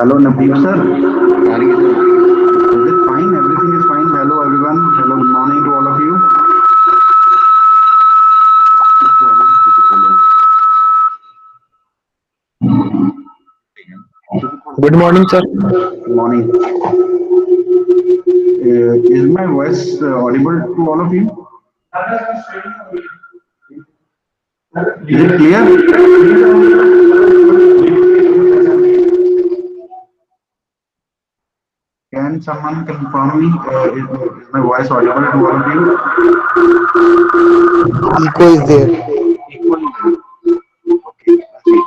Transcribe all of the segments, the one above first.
Hello, Naveed sir. Is it fine? Everything is fine. Hello, everyone. Hello, good morning to all of you. Good morning, sir. Good morning. Is my voice audible to all of you? Is it clear? Can someone confirm me? Is my voice audible to all of you? Echo is there. Okay, let's see.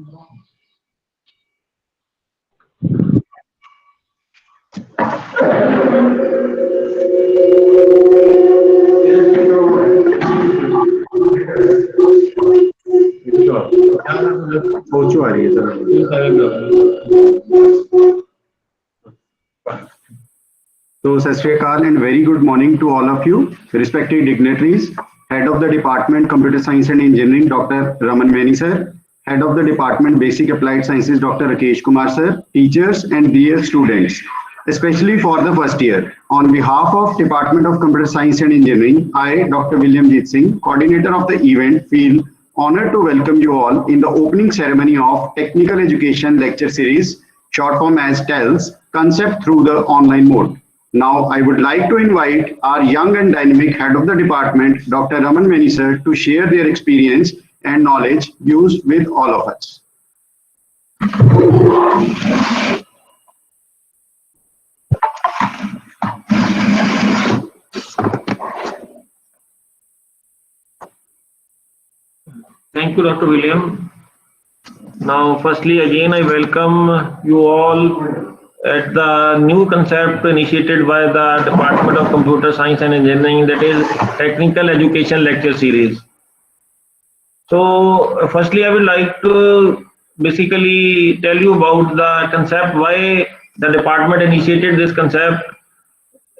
सोचो आ रही है sir. So, Sat Shri Akal and very good morning to all of you, respected dignitaries, Head of the Department Computer Science and Engineering, Dr. Raman Mani sir, Head of the Department Basic Applied Sciences, Dr. Rakesh Kumar sir, teachers and dear students, especially for the first year. On behalf of Department of Computer Science and Engineering, I, Dr. William Jeet Singh, coordinator of the event, feel honored to welcome you all in the opening ceremony of Technical Education Lecture Series, short form as TELS, concept through the online mode. Now, I would like to invite our young and dynamic head of the department, Dr. Raman Mani sir, to share their experience and knowledge views with all of us. Thank you, Dr. William. Now, firstly, again, I welcome you all at the new concept initiated by the Department of Computer Science and Engineering, that is Technical Education Lecture Series. So, firstly, I would like to basically tell you about the concept, why the department initiated this concept.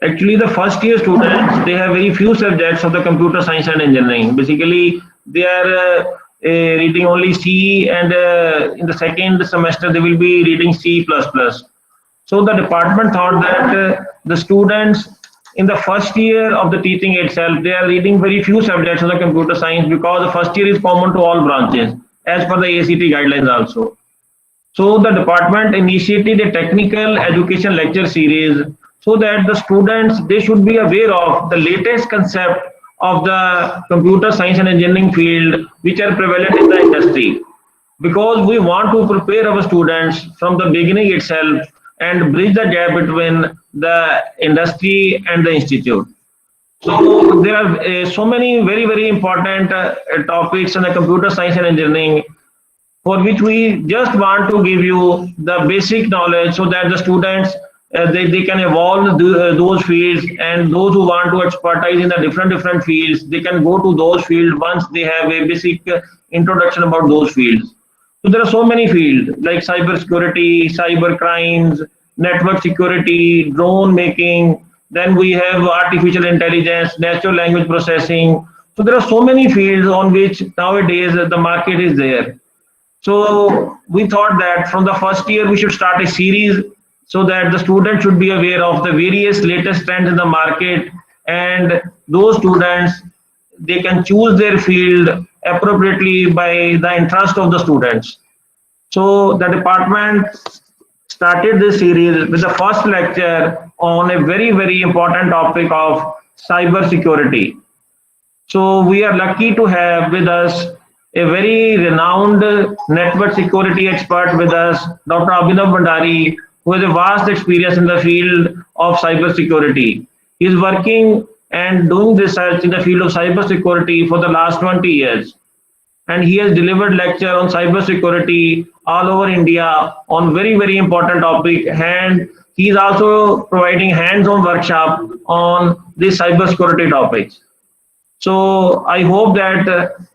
Actually, the first year students, they have very few subjects of the computer science and engineering. Basically, they are reading only C, and in the second semester, they will be reading C++. So the department thought that the students in the first year of the teaching itself, they are reading very few subjects of the computer science, because the first year is common to all branches, as per the ACT guidelines also. So the department initiated a technical education lecture series, so that the students, they should be aware of the latest concept of the computer science and engineering field, which are prevalent in the industry. Because we want to prepare our students from the beginning itself and bridge the gap between the industry and the institute. So there are so many very important topics in the computer science and engineering, for which we just want to give you the basic knowledge, so that the students, they can evolve those fields, and those who want to expertise in the different fields, they can go to those fields once they have a basic introduction about those fields. So there are so many fields like cyber security, cyber crimes, network security, drone making. Then we have artificial intelligence, natural language processing. So there are so many fields on which nowadays the market is there. So we thought that from the first year we should start a series, so that the students should be aware of the various latest trends in the market, and those students, they can choose their field appropriately by the interest of the students. So the department started this series with the first lecture on a very important topic of cyber security. So we are lucky to have with us a very renowned network security expert with us, Dr. Abhinav Bhandari, who has a vast experience in the field of cyber security. He is working and doing research in the field of cyber security for the last 20 years. And he has delivered lecture on cyber security all over India on very important topic. And he is also providing hands-on workshop on these cyber security topics. So I hope that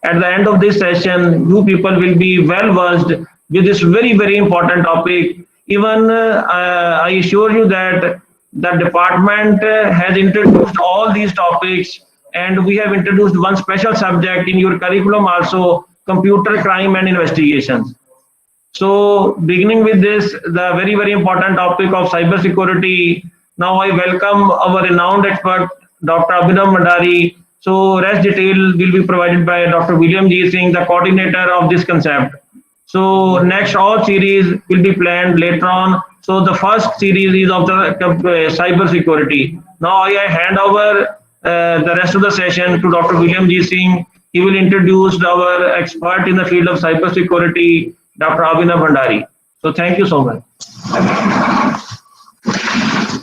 at the end of this session, you people will be well versed with this very important topic. Even I assure you that the department has introduced all these topics, and we have introduced one special subject in your curriculum also, computer crime and investigations. So beginning with this, the very important topic of cyber security, now I welcome our renowned expert, Dr. Abhinav Bhandari. So rest detail will be provided by Dr. William Jeet Singh, the coordinator of this concept. So next all series will be planned later on. So the first series is of the cyber security. Now I hand over the rest of the session to Dr. William Jeet Singh. He will introduce our expert in the field of cyber security, Dr. Abhinav Bhandari. So thank you so much.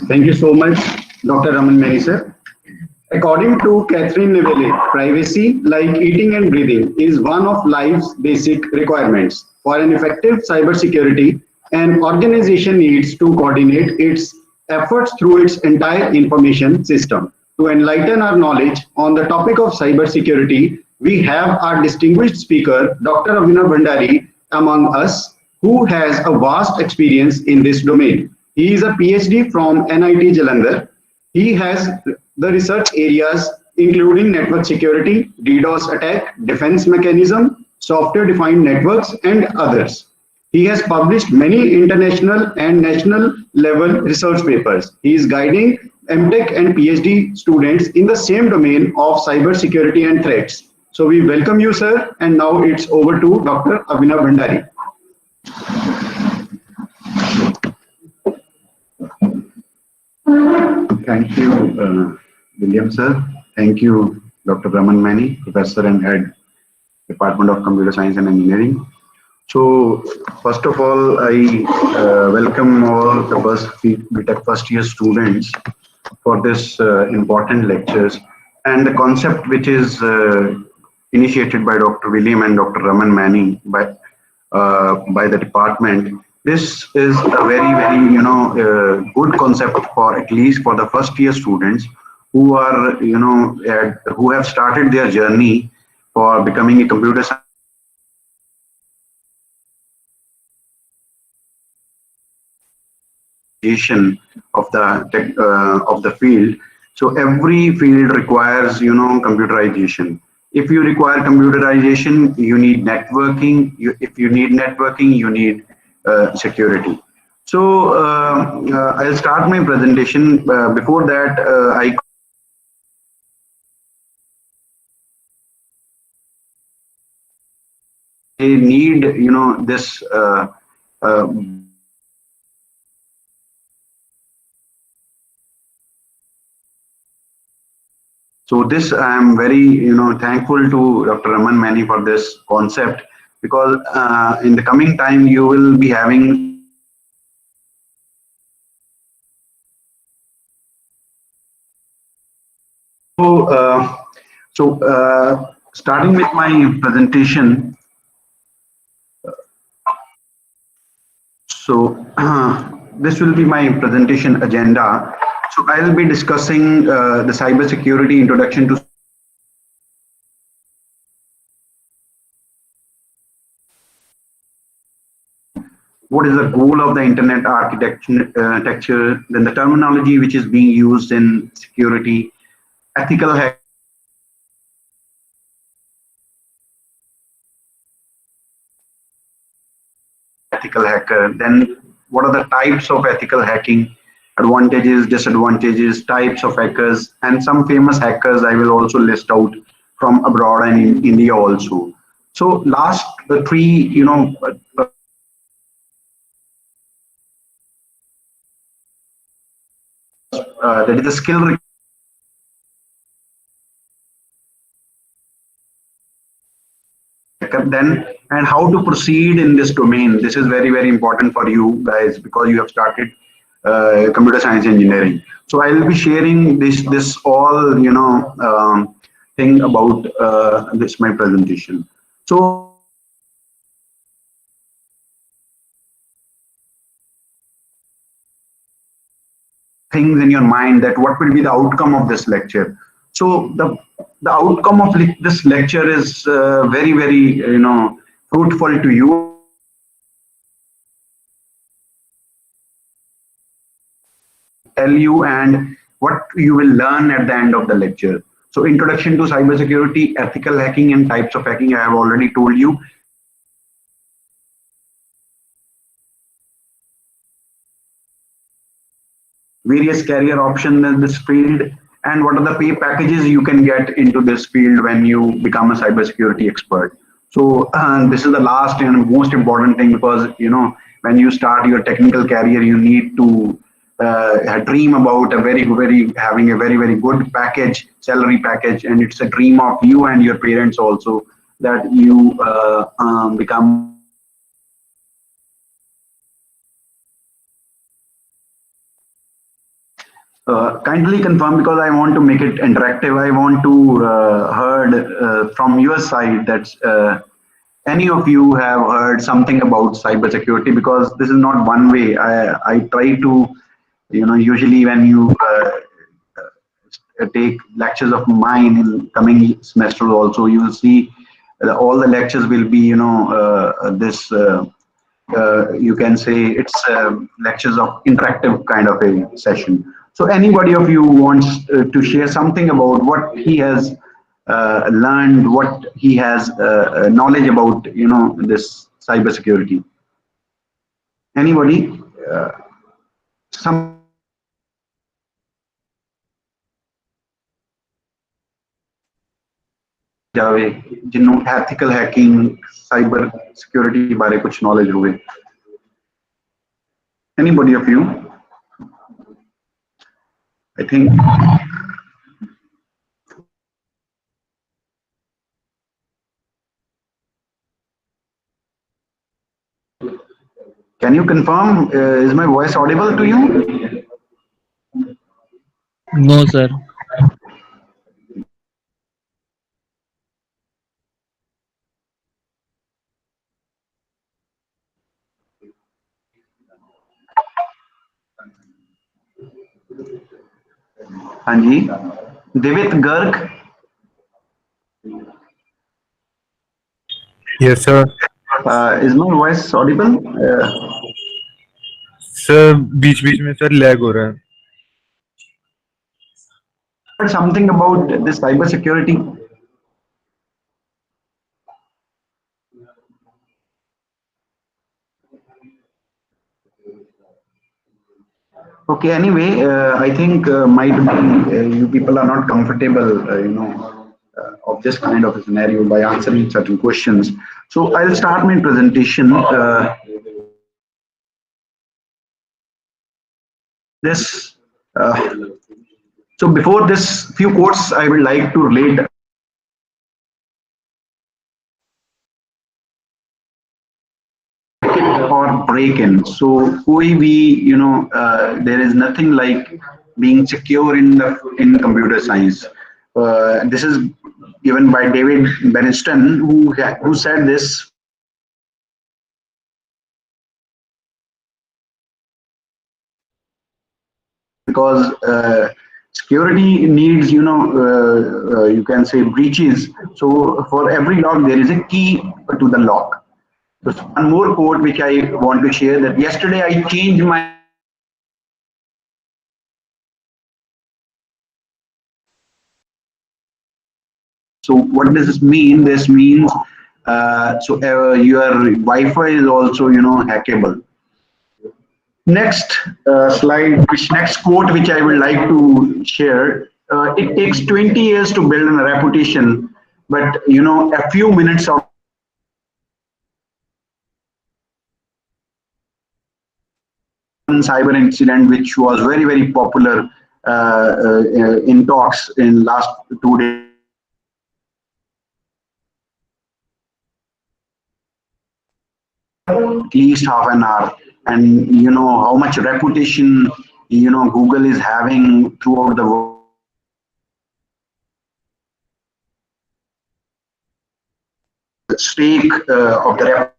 Thank you so much, Dr. Raman Mani sir. According to Catherine Neville, privacy, like eating and breathing, is one of life's basic requirements. For an effective cybersecurity, an organization needs to coordinate its efforts through its entire information system. To enlighten our knowledge on the topic of cybersecurity, we have our distinguished speaker, Dr. Avinav Bhandari, among us, who has a vast experience in this domain. He is a PhD from NIT Jalandhar. He has the research areas including network security, DDoS attack, defense mechanism, software-defined networks, and others. He has published many international and national level research papers. He is guiding MTech and PhD students in the same domain of cybersecurity and threats. So we welcome you, sir. And now it's over to Dr. Avinav Bhandari. Thank you, William sir. Thank you, Dr. Raman Mani, Professor and Head, Department of Computer Science and Engineering. So, first of all, I welcome all the BTech first year students for this important lectures and the concept which is initiated by Dr. William and Dr. Raman Mani by the department. This is a very good concept for at least for the first year students who are who have started their journey for becoming a computer science of the field. So every field requires computerization. If you require computerization, you need networking. If you need networking, you need security. So I'll start my presentation. Before that, I need this so this I am very thankful to Dr. Raman Mani for this concept, because in the coming time you will be having starting with my presentation. So this will be my presentation agenda. So I'll be discussing the cybersecurity introduction to what is the goal of the internet architecture, then the terminology which is being used in security, ethical hacker, then what are the types of ethical hacking, advantages, disadvantages, types of hackers, and some famous hackers I will also list out from abroad and in India also. So last the three, that is the skill then, and how to proceed in this domain. This is very important for you guys because you have started computer science engineering. So I will be sharing this all thing about this my presentation. So things in your mind that what will be the outcome of this lecture. So the outcome of this lecture is very fruitful to you. Tell you and what you will learn at the end of the lecture. So introduction to cybersecurity, ethical hacking and types of hacking I have already told you. Various career options in this field and what are the pay packages you can get into this field when you become a cybersecurity expert. So this is the last and most important thing, because when you start your technical career you need to dream about having a very good salary package, and it's a dream of you and your parents also that you become kindly confirm, because I want to make it interactive. I want to heard from your side that any of you have heard something about cybersecurity, because this is not one way. I try to, usually when you take lectures of mine in coming semester also, you will see all the lectures will be, this, you can say it's lectures of interactive kind of a session. So anybody of you wants to share something about what he has learned, what he has knowledge about, this cybersecurity? Anybody? Some ਜਾਵੇ ਜਿਹਨੂੰ ethical hacking, cyber security ਬਾਰੇ ਕੁਝ knowledge ਹੋਵੇ? Anybody of you? I think can you confirm, is my voice audible to you? No, sir. Hanji, Divit Garg. Yes, sir. Is my voice audible? Sir बीच बीच में sir lag हो रहा है. Heard something about this cyber security? Okay, anyway, I think might be you people are not comfortable, of this kind of a scenario by answering certain questions. So I'll start my presentation. This. So before this, few quotes I would like to relate. Or break-in. So there is nothing like being secure in computer science. This is given by David Beniston, who said this. Because security needs, you can say breaches. So for every lock, there is a key to the lock. So one more quote which I want to share, that yesterday I changed my So what does this mean? This means your Wi-Fi is also, hackable. Next slide, next quote which I would like to share. It takes 20 years to build a reputation, but a few minutes of cyber incident which was very popular in talks in last 2 days. At least half an hour, and how much reputation Google is having throughout the world. Stake of the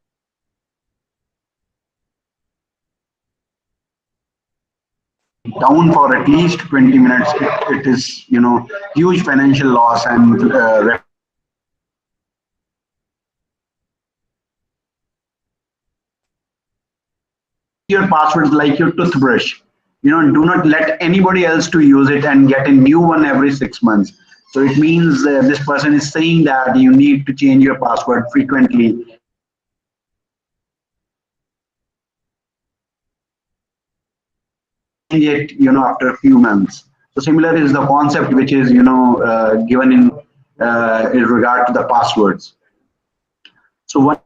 down for at least 20 minutes, it is huge financial loss and your passwords like your toothbrush. Do not let anybody else to use it and get a new one every 6 months. So it means this person is saying that you need to change your password frequently. Change it, after a few months. So similar is the concept which is, given in regard to the passwords. So one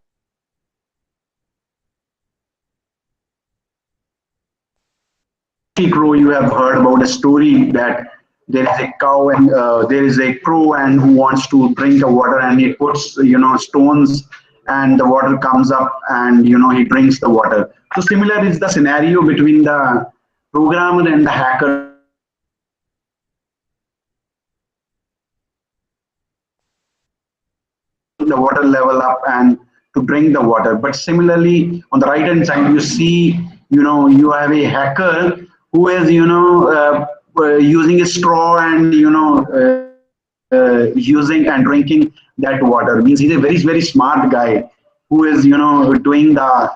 crow, you have heard about a story that there is a cow and there is a crow and who wants to drink the water, and he puts stones and the water comes up and he drinks the water. So similar is the scenario between the programmer and the hacker. The water level up and to drink the water. But similarly, on the right hand side, you see, you have a hacker who is, using a straw and, using and drinking that water. Means he's a very smart guy who is, doing the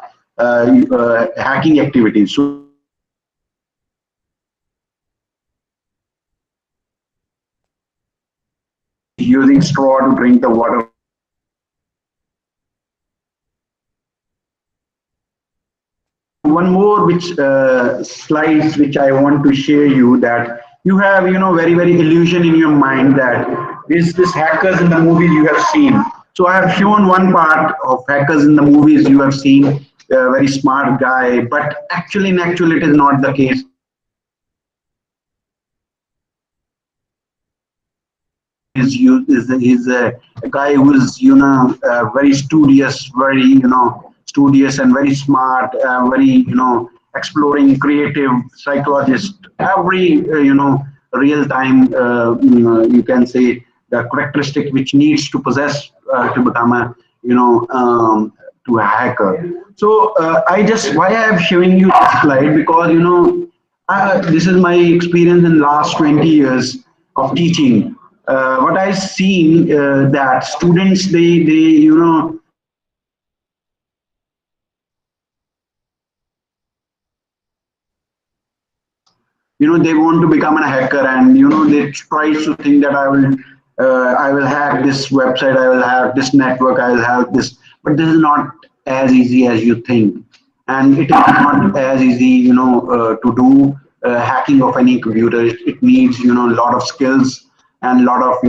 hacking activities. So he is using straw to drink the water. One more which slides which I want to share you, that you have, very illusion in your mind that this hackers in the movies you have seen. So I have shown one part of hackers in the movies you have seen, a very smart guy, but actually in actual it is not the case. He's a guy who is, very studious, very, studious and very smart, very, exploring, creative, psychologist. Every, real time, you can say the characteristic which needs to possess to become a, to a hacker. So I just, why I am showing you this slide, because, this is my experience in last 20 years of teaching. What I've seen, that students, they they want to become a hacker, and they try to think that I will hack this website, I will hack this network, I will hack this. But this is not as easy as you think, and it is not as easy, to do hacking of any computer. It needs, a lot of skills and a lot of,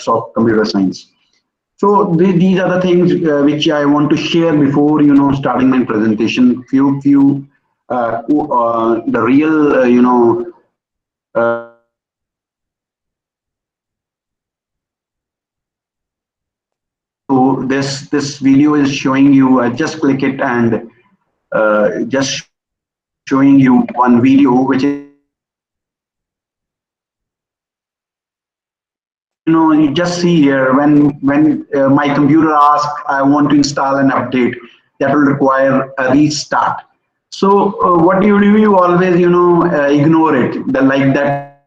of computer science. So these are the things which I want to share before, starting my presentation. Few the real, so this video is showing you. Just click it, and just showing you one video which is, you just see here, when my computer asks I want to install an update, that will require a restart. So what do? You always, ignore it. The like that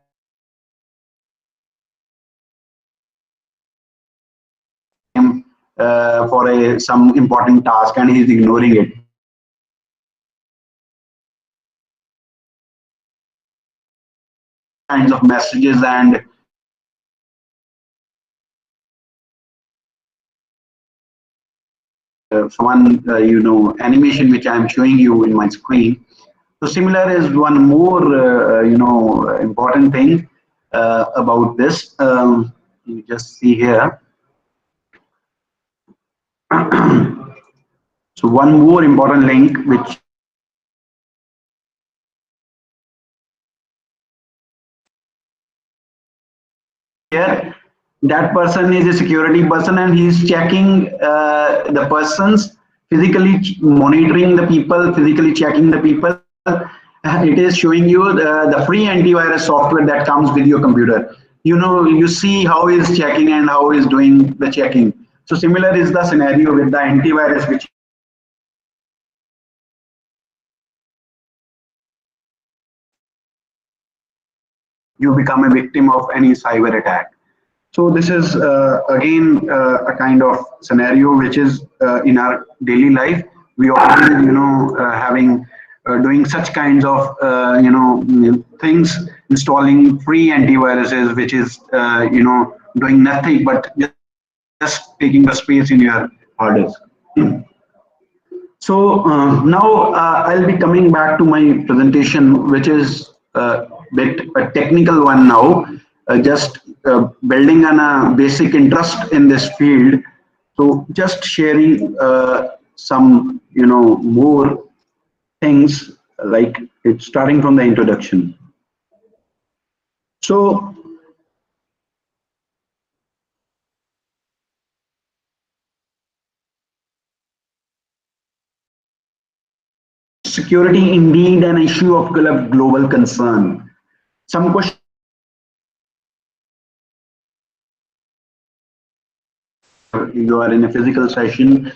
for some important task, and he's ignoring it. Kinds of messages and one animation which I am showing you in my screen. So similar is one more important thing about this. You just see here. So one more important link which here, that person is a security person, and he's checking the persons, physically monitoring the people, physically checking the people. It is showing you the free antivirus software that comes with your computer. You see how he's checking and how he's doing the checking. So similar is the scenario with the antivirus, which you become a victim of any cyber attack. So this is again a kind of scenario which is in our daily life. We always, having doing such kinds of things, installing free antiviruses, which is doing nothing but just taking the space in your hard disk. So now I'll be coming back to my presentation, which is bit a technical one now. Just building on a basic interest in this field. So just sharing some more things, like it's starting from the introduction. So security indeed an issue of global concern. Some questions you are in a physical session.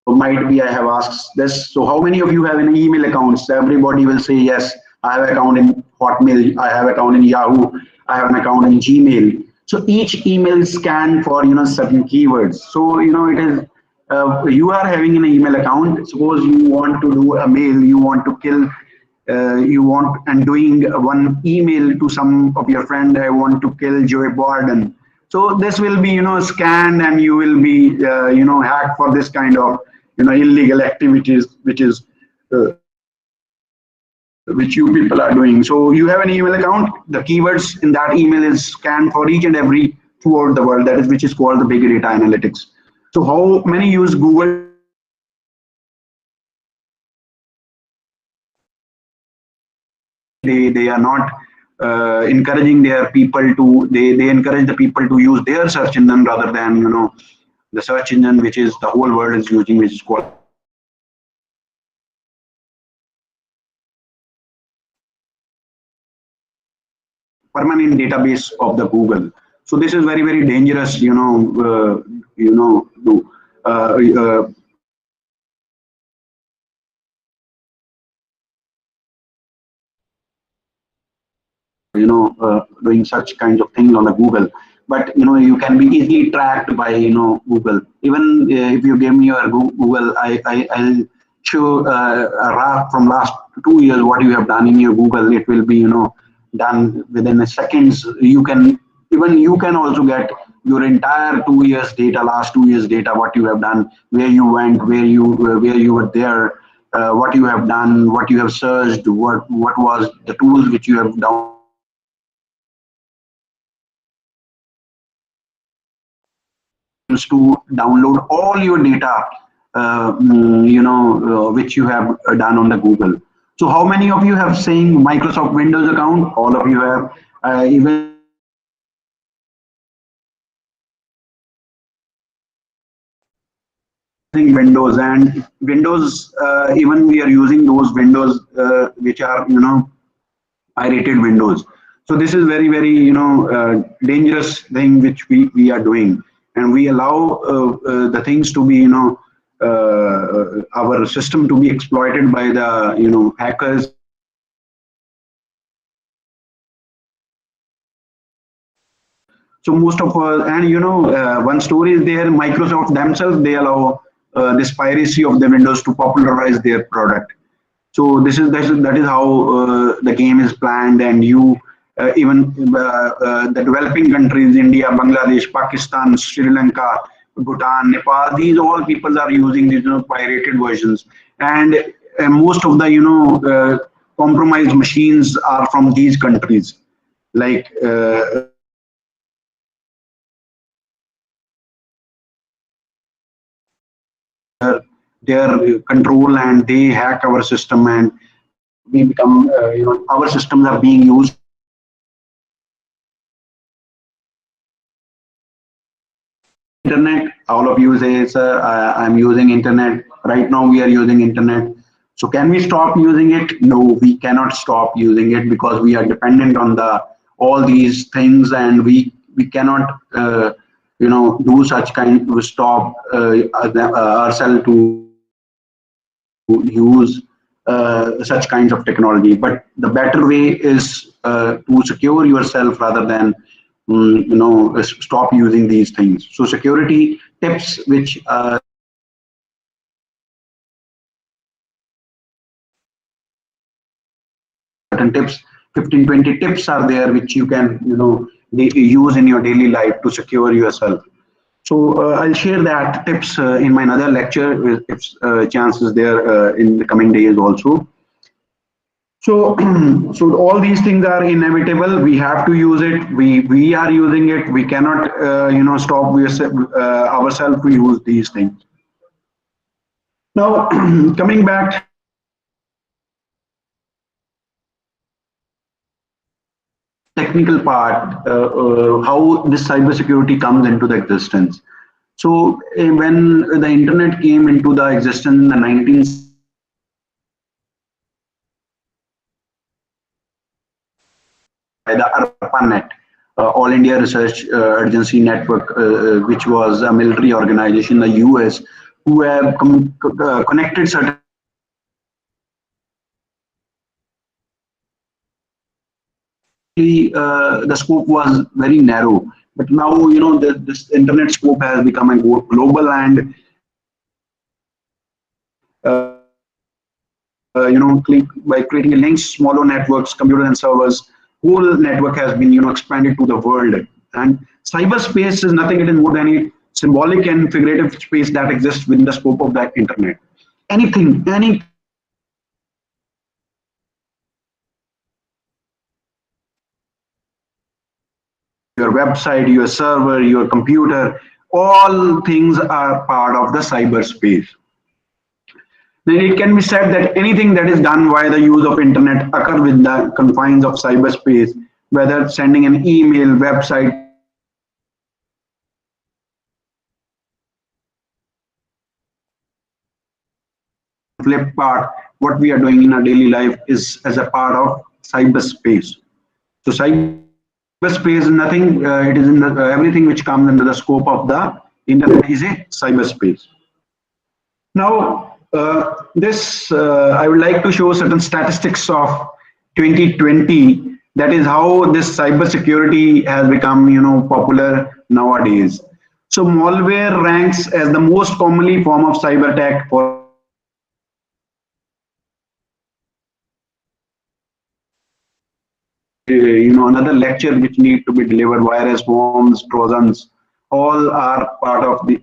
Might be I have asked this. So how many of you have an email accounts? Everybody will say yes. I have account in Hotmail. I have account in Yahoo. I have an account in Gmail. So each email is scanned for certain keywords. So it is you are having an email account. Suppose you want to do a mail. You want to kill. You want and doing one email to some of your friend. I want to kill Joe Biden. So this will be scanned and you will be hacked for this kind of illegal activities which you people are doing. So you have an email account. The keywords in that email is scanned for each and every throughout the world. That is which is called the big data analytics. So how many use Google? They are not encouraging their people to they encourage the people to use their search engine rather than the search engine which is the whole world is using, which is called permanent database of the Google. So this is very dangerous, to doing such kinds of things on the Google. But you can be easily tracked by Google. Even if you give me your Google, I'll show a graph from last 2 years what you have done in your Google. It will be done within a seconds. You can also get your entire 2 years data, last 2 years data, what you have done, where you went, where you were there, what you have done, what you have searched, what was the tools which you have downloaded to download all your data, which you have done on the Google. So how many of you have saying Microsoft Windows account? All of you have. Even Windows and Windows, even we are using those Windows which are pirated Windows. So this is very dangerous thing which we are doing, and we allow the things to be our system to be exploited by the hackers. So most of and one story is there. Microsoft themselves, they allow this piracy of the Windows to popularize their product. So that is how the game is planned, and you even the developing countries, India, Bangladesh, Pakistan, Sri Lanka, Bhutan, Nepal, these all people are using these pirated versions, and most of the compromised machines are from these countries, like their control, and they hack our system, and we become our systems are being used internet. All of you say, sir, I'm using internet. Right now we are using internet. So can we stop using it? No, we cannot stop using it because we are dependent on the all these things, and we cannot do such kind of stop ourselves to use such kinds of technology. But the better way is to secure yourself rather than stop using these things. So security tips which certain tips, 15-20 tips are there which you can use in your daily life to secure yourself. So I'll share that tips in my another lecture if chances there in the coming days also. So, so all these things are inevitable. We have to use it. We are using it. We cannot stop ourselves to use these things. Now, coming back technical part, how this cybersecurity comes into the existence. So when the internet came into the existence in the 19th by the ARPANET. All India Research Agency Network, which was a military organization in the US, who have connected certain the scope was very narrow. But now, this internet scope has become a global, and by creating a links, smaller networks, computers and servers, whole network has been expanded to the world. And cyberspace is nothing; it is more than a symbolic and figurative space that exists within the scope of that internet. Any your website, your server, your computer, all things are part of the cyberspace. Then it can be said that anything that is done via the use of internet occur within the confines of cyberspace, whether sending an email, website, flip part, what we are doing in our daily life is as a part of cyberspace. So cyberspace is nothing, it is in the, everything which comes under the scope of the internet is a cyberspace. Now, this I would like to show certain statistics of 2020. That is how this cybersecurity has become, popular nowadays. So malware ranks as the most commonly form of cyber attack for another lecture which need to be delivered. Virus, worms, trojans, all are part of the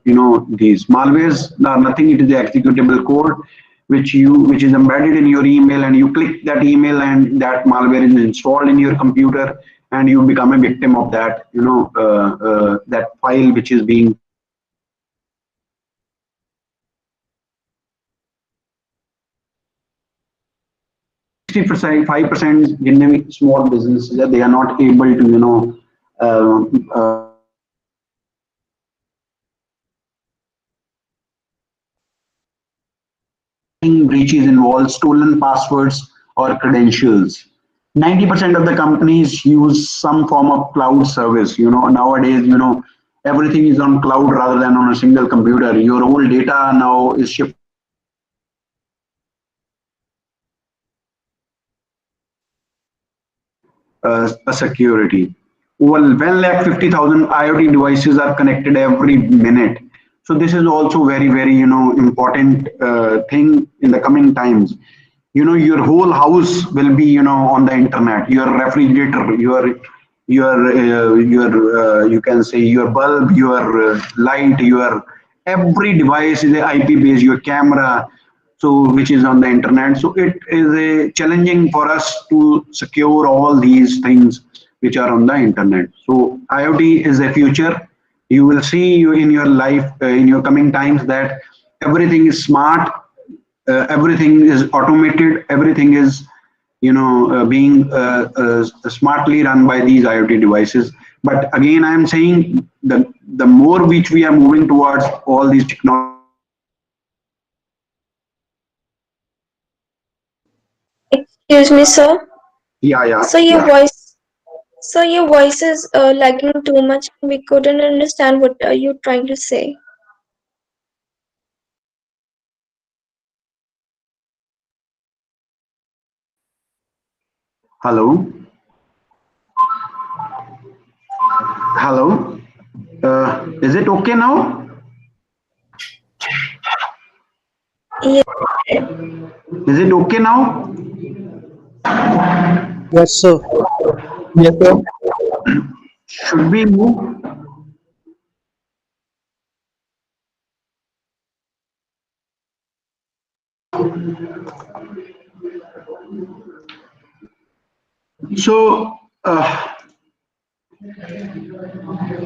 these malwares are nothing. It is the executable code which is embedded in your email, and you click that email and that malware is installed in your computer, and you become a victim of that that file which is being 60%, 5% small businesses that they are not able to breaches involve stolen passwords or credentials. 90% of the companies use some form of cloud service. Nowadays, everything is on cloud rather than on a single computer. Your whole data now is shifted a security. Well, 1,50,000 IoT devices are connected every minute. So this is also very, very important thing in the coming times. Your whole house will be on the internet. Your refrigerator, your you can say your bulb, your light, your every device is a IP based. Your camera, so which is on the internet. So it is a challenging for us to secure all these things which are on the internet. So IoT is a future. You will see you in your life in your coming times that everything is smart, everything is automated, everything is being smartly run by these IoT devices. But again, I am saying the more which we are moving towards all these technologies. Excuse me, sir. Yeah, yeah. So your voice is lagging too much. We couldn't understand what are you trying to say. Hello, hello. Is it okay now? Yes. Is it okay now? Yes, sir. Yes, sir. Should we move? So,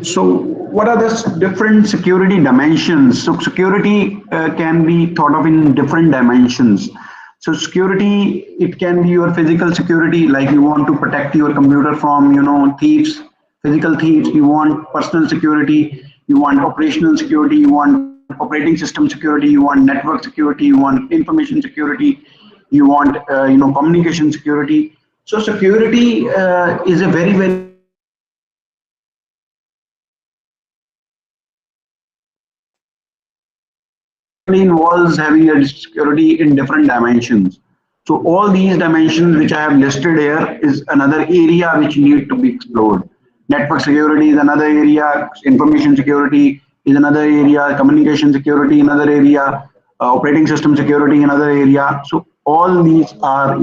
so what are the different security dimensions? So security can be thought of in different dimensions. So security, it can be your physical security, like you want to protect your computer from, thieves, physical thieves. You want personal security, you want operational security, you want operating system security, you want network security, you want information security, you want, communication security. So security is a very, very involves having a security in different dimensions. So all these dimensions which I have listed here is another area which need to be explored. Network security is another area, information security is another area, communication security another area, operating system security another area. So all these are,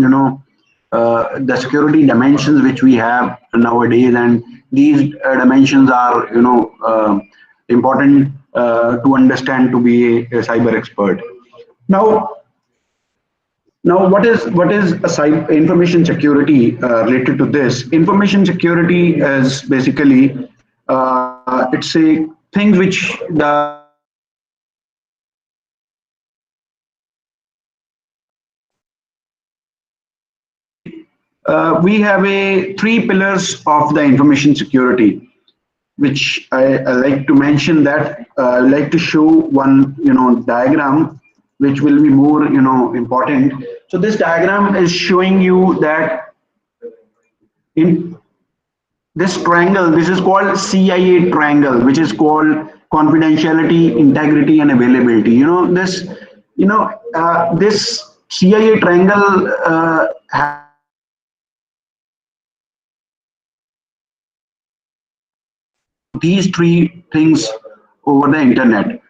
the security dimensions which we have nowadays, and these dimensions are, important to understand to be a cyber expert. Now, what is a cyber information security related to this? Information security is basically it's a things which the we have a three pillars of the information security, which I like to mention that I like to show one diagram which will be more important. So this diagram is showing you that in this triangle, this is called CIA triangle, which is called confidentiality, integrity, and availability. This CIA triangle these three things over the internet.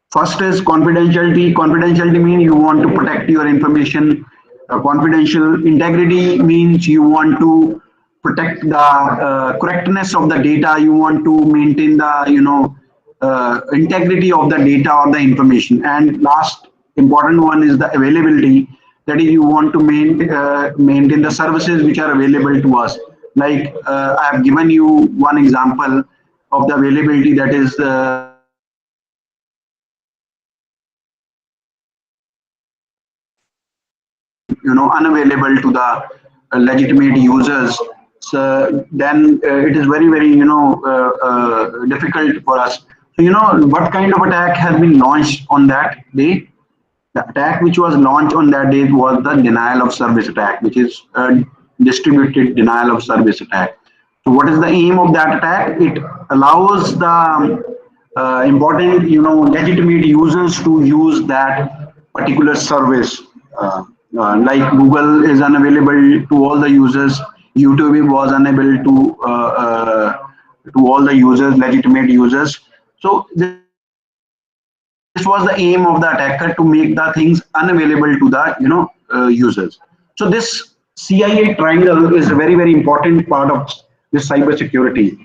First is confidentiality. Confidentiality means you want to protect your information. Confidential integrity means you want to protect the correctness of the data. You want to maintain the integrity of the data or the information. And last important one is the availability. That is, you want to maintain the services which are available to us. Like I have given you one example of the availability, that is unavailable to the legitimate users. So then it is very very difficult for us. So what kind of attack has been launched on that day? The attack which was launched on that day was the denial of service attack, which is a distributed denial of service attack. So what is the aim of that attack? It allows the important, legitimate users to use that particular service. Like Google is unavailable to all the users, YouTube was unable to all the users, legitimate users. So this was the aim of the attacker, to make the things unavailable to the users. So this CIA triangle is a very very important part of this cyber security.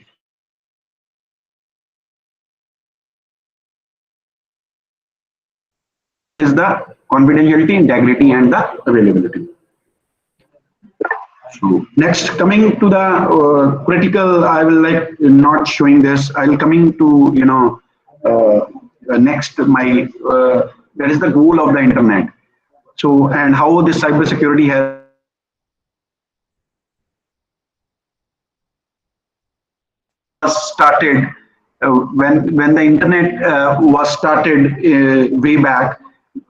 Is the confidentiality, integrity, and the availability. So next, coming to the critical, I will like not showing this. I'll coming to next my that is the goal of the internet. So and how this cybersecurity has started when the internet was started way back.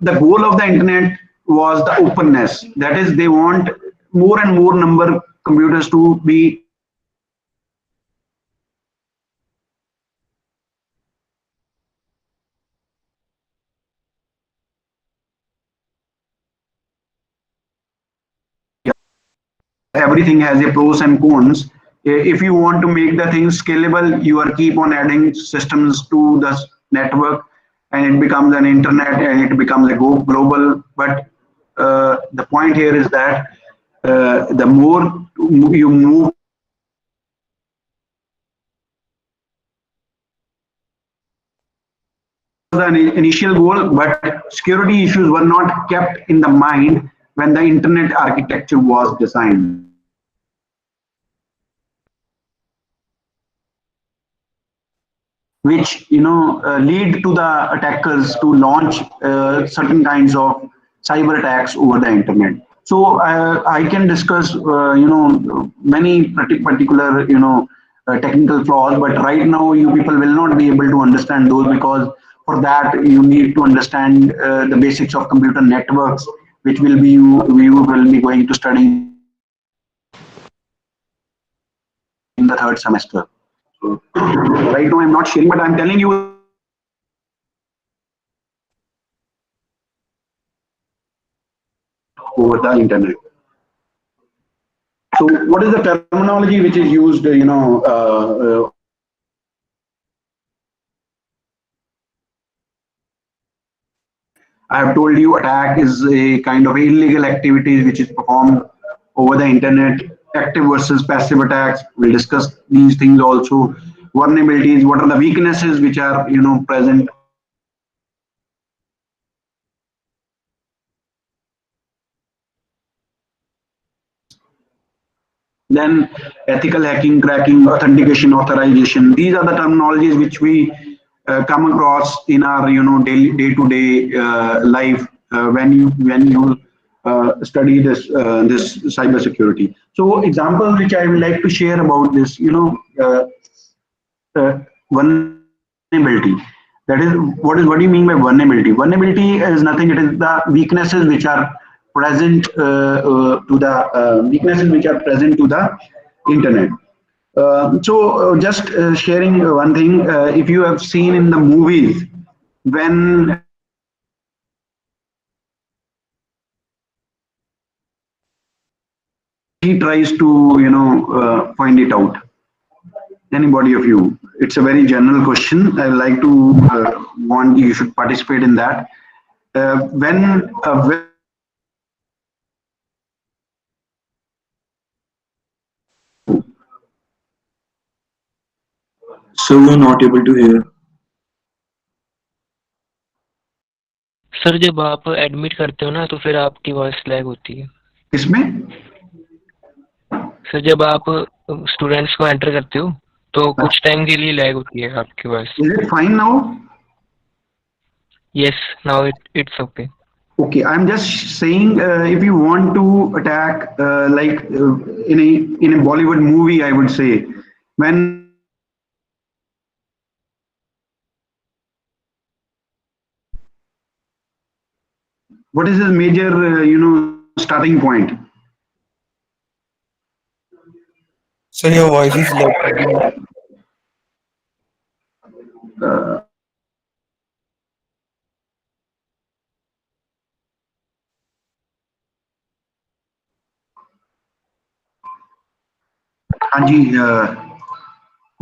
The goal of the internet was the openness. That is, they want more and more number computers to be everything has a pros and cons. If you want to make the things scalable, you are keep on adding systems to the network, and it becomes an internet and it becomes a global. But the point here is that the more you move the initial goal, but security issues were not kept in the mind when the internet architecture was designed. Which lead to the attackers to launch certain kinds of cyber attacks over the internet. So I can discuss many particular technical flaws, but right now you people will not be able to understand those, because for that you need to understand the basics of computer networks, which will be you will be going to study in the third semester. So right now I'm not sharing, but I'm telling you over the internet. So what is the terminology which is used, I have told you attack is a kind of illegal activity which is performed over the internet, active versus passive attacks. We'll discuss these things also. Vulnerabilities, what are the weaknesses which are, present. Then ethical hacking, cracking, authentication, authorization. These are the terminologies which we come across in our day-to-day life when you study this cyber security. So examples which I would like to share about this, vulnerability. That is, what do you mean by vulnerability? Vulnerability is nothing. It is the weaknesses which are present to the weaknesses which are present to the internet. Just sharing one thing. If you have seen in the movies, when he tries to find it out, anybody of you, it's a very general question. I like to want you should participate in that. When So we're not able to hear. Sir जब आप admit करते हो ना तो फिर आपकी voice lag होती है। किसमें? सर जब आप स्टूडेंट्स को एंटर करते हो तो कुछ टाइम के लिए लैग होती है आपकी voice. Is it fine now? Yes, now it's okay. Okay, I'm just saying if you want to attack like in a Bollywood movie, I would say when what is his major starting point? So your voice is like. Anji,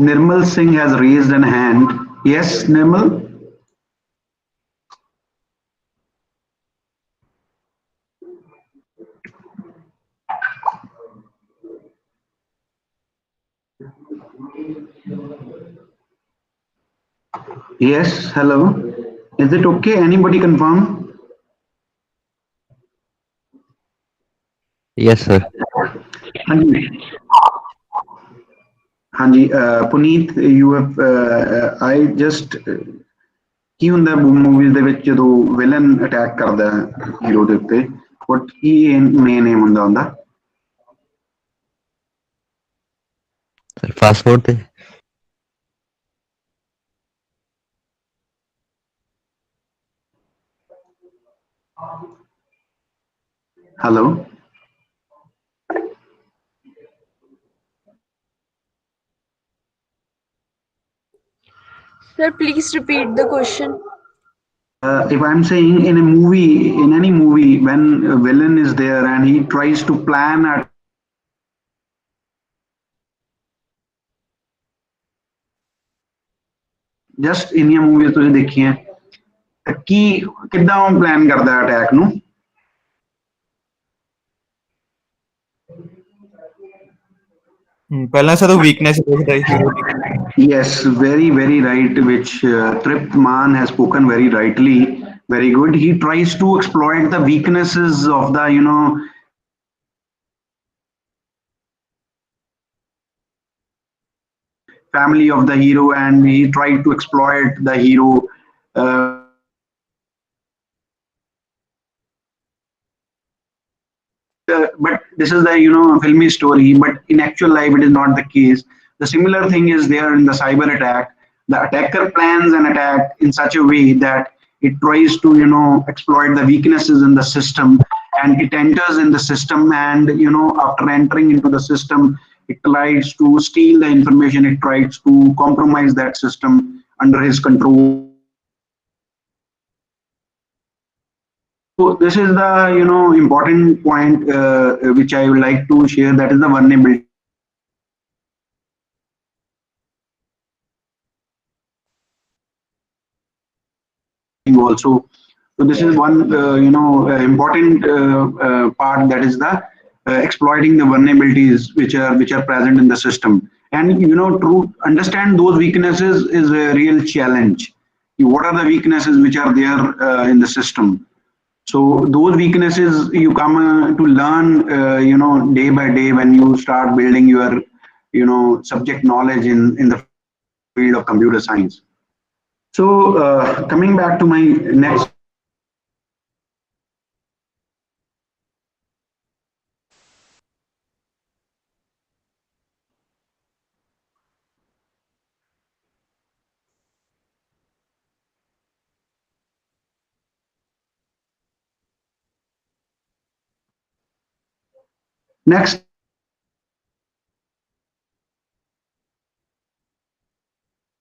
Nirmal Singh has raised an hand. Yes, Nirmal. Yes, hello. Is it okay? Anybody confirm? Yes, sir. Hanji. Hanji, Puneet, you have, I just, ਕੀ ਹੁੰਦਾ movies ਦੇ ਵਿੱਚ ਜਦੋਂ villain attack ਕਰਦਾ hero ਦੇ ਉੱਤੇ what Ki main aim ਹੁੰਦਾ Sir, fast forward ਤੇ hello Sir, please repeat the question. If I'm saying in a movie, in any movie, when a villain is there and he tries to plan at just ਇੰਨੀਆਂ movies ਤੁਸੀਂ ਦੇਖੀਆਂ ਕੀ ਕਿੱਦਾਂ ਉਹ plan ਕਰਦਾ attack ਨੂੰ ਪਹਿਲਾਂ sir ਉਹ weakness ਦੇਖਦਾ hero the Yes, very, very right, which Tript Man has spoken very rightly. Very good. He tries to exploit the weaknesses of the, family of the hero, and he tried to exploit the hero. But this is the filmy story, but in actual life it is not the case. The similar thing is there in the cyber attack. The attacker plans an attack in such a way that it tries to exploit the weaknesses in the system, and it enters in the system, and after entering into the system it tries to steal the information, it tries to compromise that system under his control. So this is the important point which I would like to share. That is the vulnerability also. So this is one important part, that is the exploiting the vulnerabilities which are present in the system. And to understand those weaknesses is a real challenge. What are the weaknesses which are there in the system? So those weaknesses you come to learn, day by day when you start building your, subject knowledge in the field of computer science. So coming back to my next next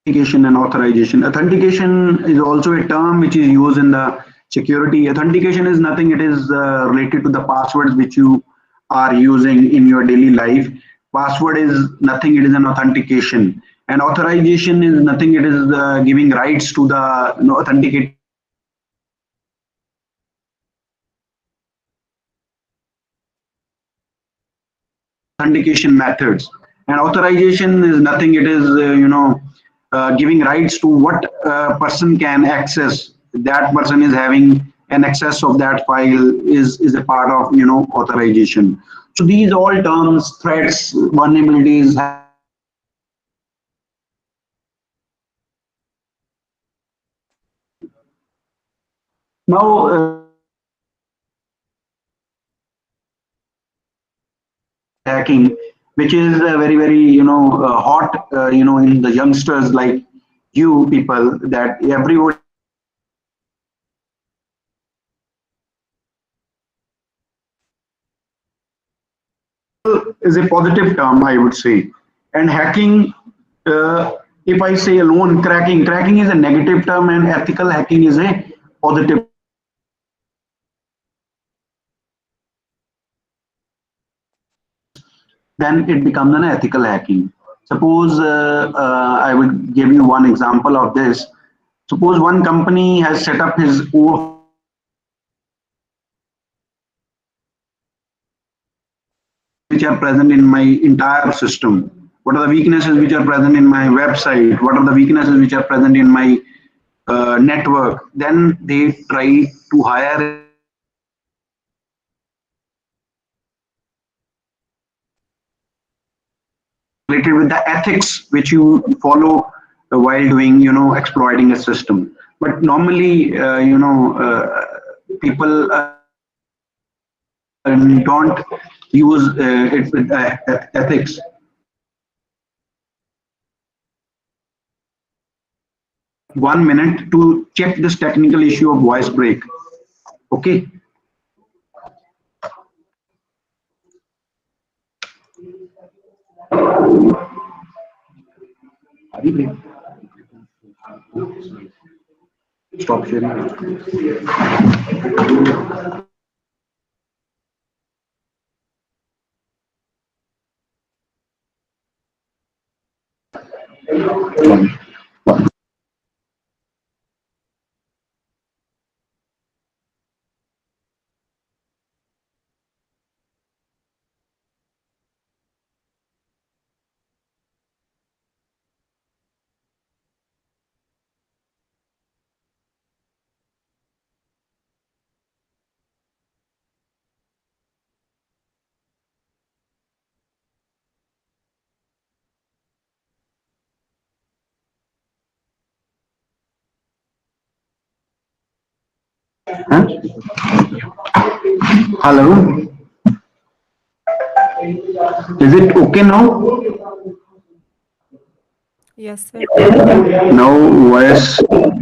authentication and authorization. Authentication is also a term which is used in the security. Authentication is nothing, it is related to the passwords which you are using in your daily life. Password is nothing, it is an authentication. And authorization is nothing, it is giving rights to the authenticate authentication methods. And authorization is nothing, it is giving rights to what person can access. That person is having an access of that file is a part of authorization. So these all terms, threats, vulnerabilities have now hacking, which is very hot in the youngsters like you people, that everybody is a positive term, I would say. And hacking, if I say alone, cracking is a negative term, and ethical hacking is a positive. Then it becomes an ethical hacking. Suppose I would give you one example of this. Suppose one company has set up his own which are present in my entire system. What are the weaknesses which are present in my website? What are the weaknesses which are present in my network? Then they try to hire related with the ethics which you follow while doing exploiting a system. But normally people don't use it with ethics. 1 minute to check this technical issue of voice break. Okay. Stop sharing. Huh? Hello. Is it okay now? Yes, sir. Now voice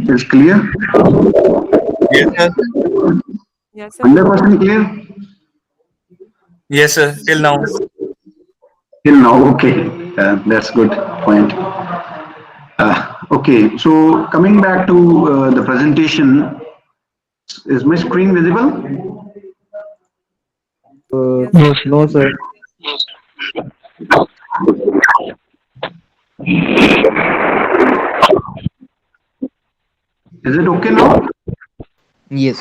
is clear. Yes, sir. Yes, sir. 100% clear. Yes, sir. Till now. Till now, okay. That's good point. Okay, so coming back to the presentation. Is my screen visible? Yes. No, sir. No, sir. Is it okay now? Yes.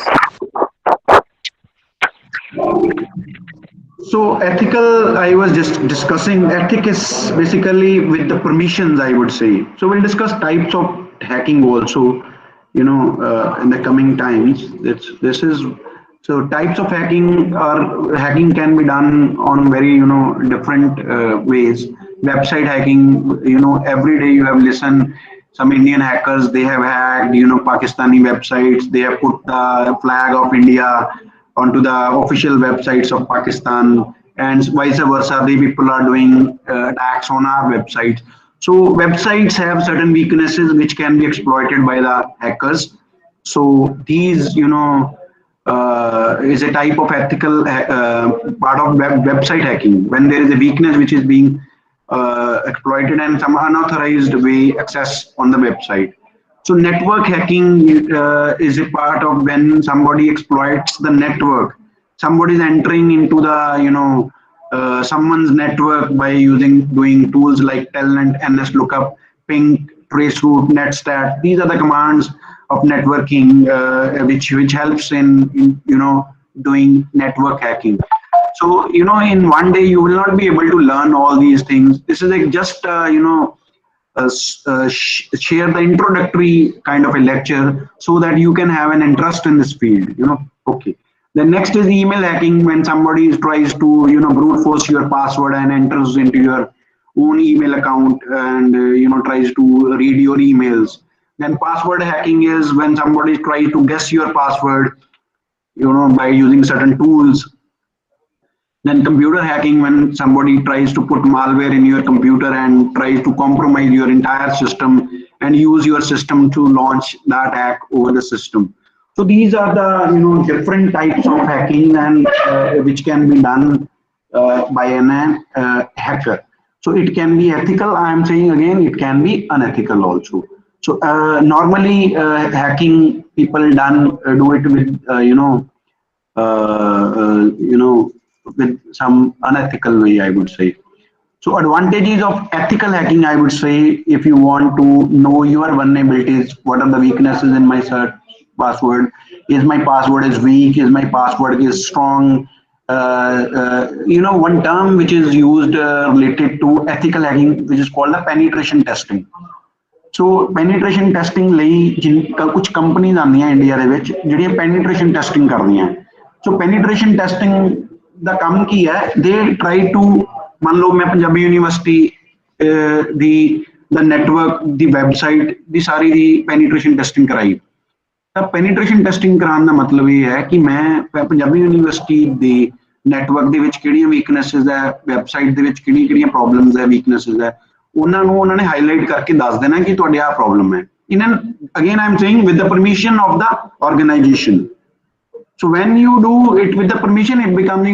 So ethical, I was just discussing ethic is basically with the permissions, I would say. So we'll discuss types of hacking also, in the coming times. This is so types of hacking or hacking can be done on very, different ways. Website hacking, every day you have listened some Indian hackers, they have hacked, Pakistani websites, they have put the flag of India onto the official websites of Pakistan, and vice versa. The people are doing attacks on our websites. So websites have certain weaknesses which can be exploited by the hackers. So these, is a type of ethical part of website hacking when there is a weakness which is being exploited and some unauthorized way access on the website. So network hacking is a part of when somebody exploits the network. Somebody is entering into the, someone's network by doing tools like telnet, nslookup, ping, traceroute, netstat. These are the commands of networking, which helps in doing network hacking. So in one day you will not be able to learn all these things. This is like just share the introductory kind of a lecture so that you can have an interest in this field. Okay, the next is email hacking, when somebody tries to brute force your password and enters into your own email account and tries to read your emails. Then password hacking is when somebody tries to guess your password by using certain tools. Then computer hacking, when somebody tries to put malware in your computer and tries to compromise your entire system and use your system to launch the attack over the system. So these are the different types of hacking and which can be done by an hacker. So it can be ethical. I am saying again, it can be unethical also. So normally hacking people do it with with some unethical way, I would say. So advantages of ethical hacking, I would say, if you want to know your vulnerabilities, what are the weaknesses in my search password? Is my password is weak? Is my password is strong? One term which is used related to ethical hacking, which is called the penetration testing. So penetration testing ਲਈ ਕੁਝ ਕੰਪਨੀਆਂ ਆਉਂਦੀਆਂ India ਦੇ ਵਿੱਚ ਜਿਹੜੀਆਂ ਪੈਨੀਟ੍ਰੇਸ਼ਨ testing ਕਰਦੀਆਂ। ਸੋ penetration testing ਦਾ ਕੰਮ ਕੀ ਹੈ, ਦੇ ਟਰਾਈ ਟੂ, ਮੰਨ ਲਓ ਮੈਂ ਪੰਜਾਬੀ ਯੂਨੀਵਰਸਿਟੀ ਦੀ ਦਾ ਨੈਟਵਰਕ ਦੀ ਵੈਬਸਾਈਟ ਦੀ ਸਾਰੀ ਦੀ ਪੈਨੀਟ੍ਰੇਸ਼ਨ ਟੈਸਟਿੰਗ ਕਰਾਈ। ਤਾਂ ਪੈਨੀਟ੍ਰੇਸ਼ਨ ਟੈਸਟਿੰਗ ਕਰਾਉਣ ਦਾ ਮਤਲਬ ਇਹ ਹੈ ਕਿ ਮੈਂ ਪੰਜਾਬੀ ਯੂਨੀਵਰਸਿਟੀ ਦੇ ਨੈਟਵਰਕ ਦੇ ਵਿੱਚ ਕਿਹੜੀਆਂ ਵੀਕਨੈਸਿਸ ਹੈ, ਵੈਬਸਾਈਟ ਦੇ ਵਿੱਚ ਕਿਹੜੀਆਂ ਕਿਹੜੀਆਂ ਪ੍ਰੋਬਲਮਸ ਹੈ, ਵੀਕਨੈਸਿਸ ਹੈ, ਉਹਨਾਂ ਨੇ ਹਾਈਲਾਈਟ ਕਰਕੇ ਦੱਸ ਦੇਣਾ ਕਿ ਤੁਹਾਡੇ ਆ ਪ੍ਰੋਬਲਮ ਹੈ। In again I am saying with the permission of the organization. So when you do it with the permission, it becomes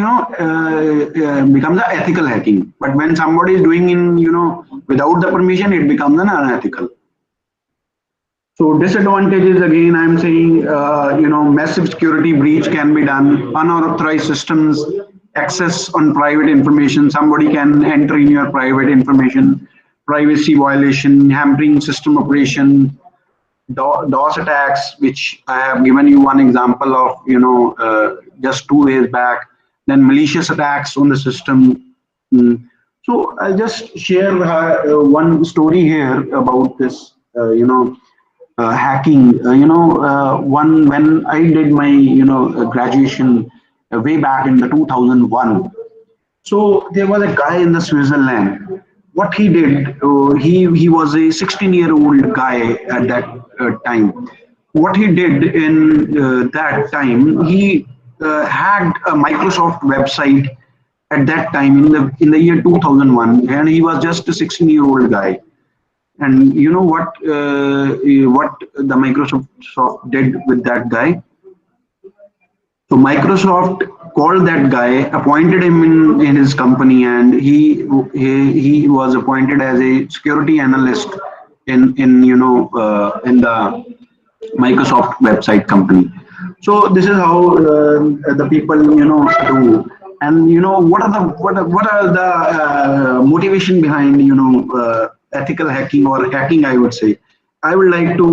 becomes the ethical hacking. But when somebody is doing without the permission, it becomes an unethical. So disadvantages, again, I'm saying, massive security breach can be done, unauthorized systems, access on private information. Somebody can enter in your private information, privacy violation, hampering system operation, DOS attacks, which I have given you one example of, just 2 days back. Then malicious attacks on the system. So I'll just share one story here about this, hacking. When I did my, graduation way back in the 2001. So there was a guy in the Switzerland. What he did, he was a 16-year-old guy at that time. What he did in that time, he hacked a Microsoft website at that time in the year 2001, and he was just a 16-year-old guy. And you know what the Microsoft did with that guy? So Microsoft called that guy, appointed him in his company, and he was appointed as a security analyst in the Microsoft website company. So this is how the people do. And what are the motivation behind ethical hacking or hacking, I would say. I would like to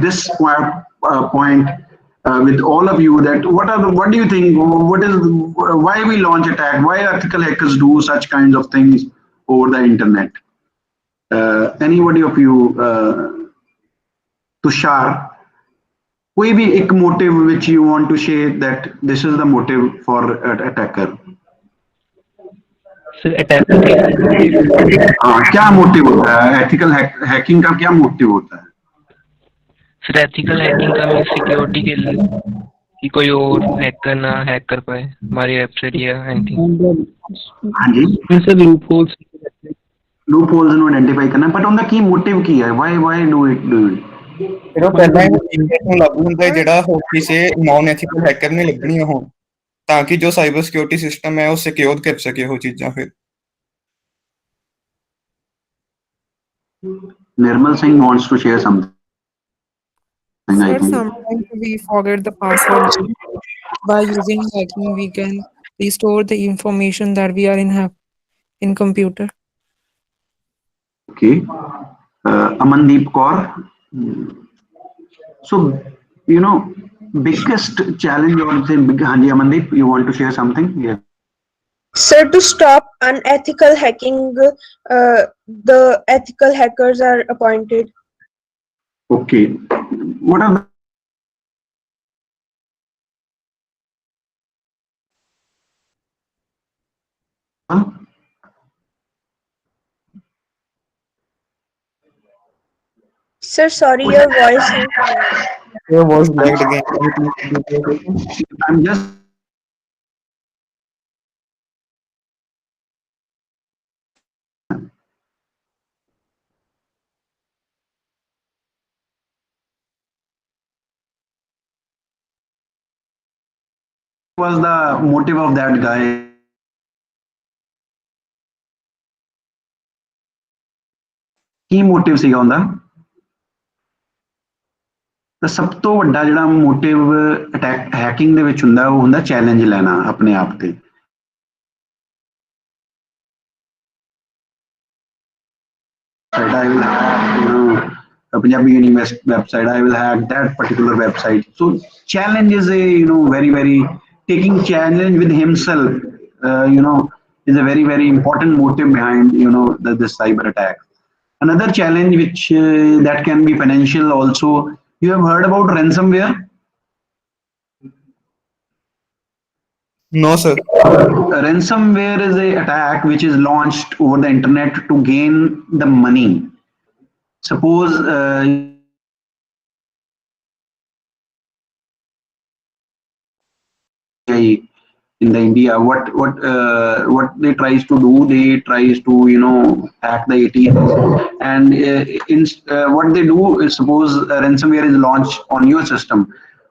this point with all of you, that what do you think, what is why we launch attack, why ethical hackers do such kinds of things over the internet. Anybody of you, Tushar, कोई भी एक motive which you want to share, that this is the motive for attacker. Sir attacker के लिए motive हाँ, क्या motive होता है ethical hacking का, क्या मोटिव होता है? सर एथिकल हैकिंग का मैं सिक्योरिटी के लिए कि कोई और हैकर ना हैक कर पाए हमारी वेबसाइट या एनीथिंग। हाँ जी, सर लूपहोल्स लूपहोल्स ਨੂੰ ਆਇਡੈਂਟੀਫਾਈ ਕਰਨਾ, ਬਟ ਉਹਦਾ ਕੀ ਮੋਟਿਵ ਕੀ ਹੈ? Why do it do it? ਫਿਰ ਉਹ ਪਹਿਲਾਂ ਹੀ ਟਿਕਟ ਨੂੰ ਲਾਗੂ ਹੁੰਦਾ ਹੈ ਜਿਹੜਾ ਹੋਰ ਕਿਸੇ ਨਾਨ ਐਥੀਕਲ ਹੈਕਰ ਨੇ ਲੱਗਣੀਆਂ ਹੋਣ, ਤਾਂ ਕਿ ਜੋ ਸਾਈਬਰ ਸਿਕਿਉਰਿਟੀ ਸਿਸਟਮ ਹੈ ਉਹ ਸਿਕਿਉਰ ਕਰ ਸਕੇ ਉਹ ਚੀਜ਼ਾਂ। ਫਿਰ Nirmal Singh wants to share something, I Sir, think. sometimes we forget the password. By using hacking, we can restore the information that we are in computer. Okay. Amandeep Kaur. So, biggest challenge or the big, Hanji Amandeep, you want to share something? Yeah. Sir, to stop unethical hacking, the ethical hackers are appointed. Okay. What are the Sir, sorry, your voice is coming. your was lagged again. Can you please repeat your question? I'm just was the motive of that guy? Ki motive ਸੀਗਾ ਉਹਦਾ? ਤਾਂ ਸਭ ਤੋਂ ਵੱਡਾ ਜਿਹੜਾ motive attack hacking ਦੇ ਵਿੱਚ ਹੁੰਦਾ, ਉਹ ਹੁੰਦਾ ਚੈਲੰਜ ਲੈਣਾ ਆਪਣੇ ਆਪ ਤੇ। I will hack, Punjabi University website. I will hack that particular website. So challenge is a very very taking challenge with himself. Is a very very important motive behind this cyber attack. Another challenge which that can be financial also. You have heard about ransomware? No, sir. Ransomware is a attack which is launched over the internet to gain the money. Suppose in the India, what they tries to do, they tries to hack the ATM, and what they do is, suppose ransomware is launched on your system.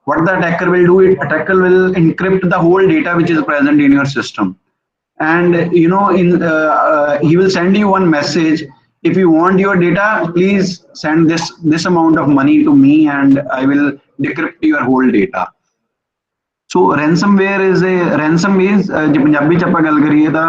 What the attacker will do? Attacker will encrypt the whole data which is present in your system, and he will send you one message. If you want your data, please send this amount of money to me, and I will decrypt your whole data. So ransomware is a ransom is ਜੇ ਪੰਜਾਬੀ ਚ ਆਪਾਂ ਗੱਲ ਕਰੀਏ ਤਾਂ